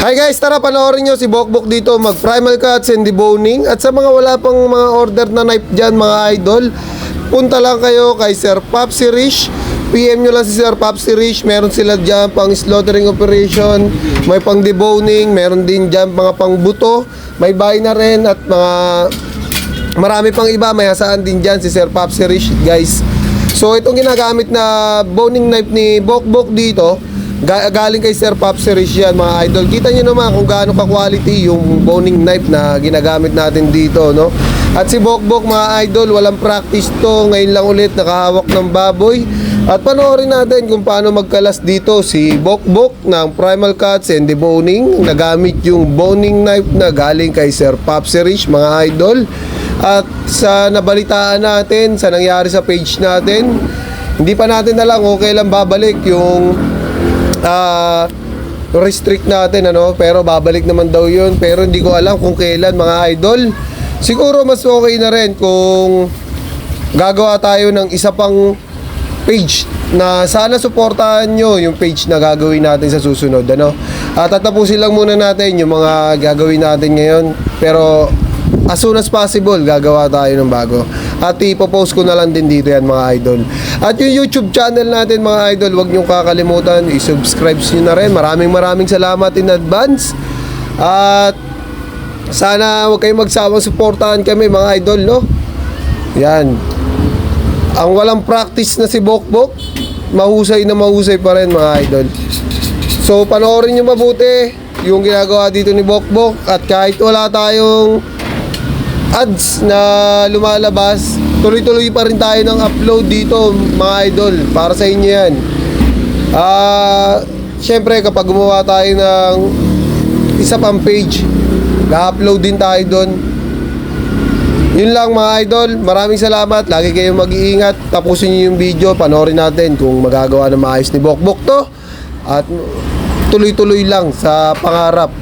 Hi guys, tara panoorin nyo si Bokbok dito mag primal cuts and deboning. At sa mga wala pang mga order na knife dyan mga idol, punta lang kayo kay Sir Popsy Rich. PM nyo lang si Sir Popsy Rich. Meron sila dyan pang slaughtering operation, may pang deboning, meron din dyan mga pang buto, may buy na rin at mga marami pang iba. May hasaan din dyan si Sir Popsy Rich guys. So itong ginagamit na boning knife ni Bokbok dito, galing kay Sir Popsy Rich yan mga idol. Kita nyo naman kung gaano ka-quality yung boning knife na ginagamit natin dito, no? At si Bokbok mga idol, walang practice to. Ngayon lang ulit nakahawak ng baboy. At panoorin natin kung paano magkalas dito si Bokbok ng primal cuts and deboning. Nagamit yung boning knife na galing kay Sir Popsy Rich mga idol. At sa nabalitaan natin, sa nangyari sa page natin, hindi pa natin alam kung kailan babalik yung restrict natin, ano, pero babalik naman daw yun. Pero hindi ko alam kung kailan mga idol. Siguro mas okay na rin kung gagawa tayo ng isa pang page na sana suportahan nyo yung page na gagawin natin sa susunod, ano. At tatapusin lang muna natin yung mga gagawin natin ngayon, pero as soon as possible gagawa tayo ng bago. At ipopost ko na lang din dito yan mga idol. At yung YouTube channel natin mga idol, huwag nyo kakalimutan i-subscribe nyo na rin. Maraming salamat in advance. At sana huwag kayong magsawang suportahan kami mga idol, no. Yan. Ang walang practice na si Bokbok, mahusay na mahusay pa rin mga idol. So panoorin nyo mabuti yung ginagawa dito ni Bokbok. At kahit wala tayong ads na lumalabas, tuloy-tuloy pa rin tayo ng upload dito mga idol, para sa inyo yan. Syempre kapag gumawa tayo ng isa pang page, na-upload din tayo doon. Yun lang mga idol, maraming salamat. Lagi kayong mag-iingat. Tapusin nyo yung video, panoorin natin kung magagawa ng maayos ni Bokbok to. At tuloy-tuloy lang sa pangarap.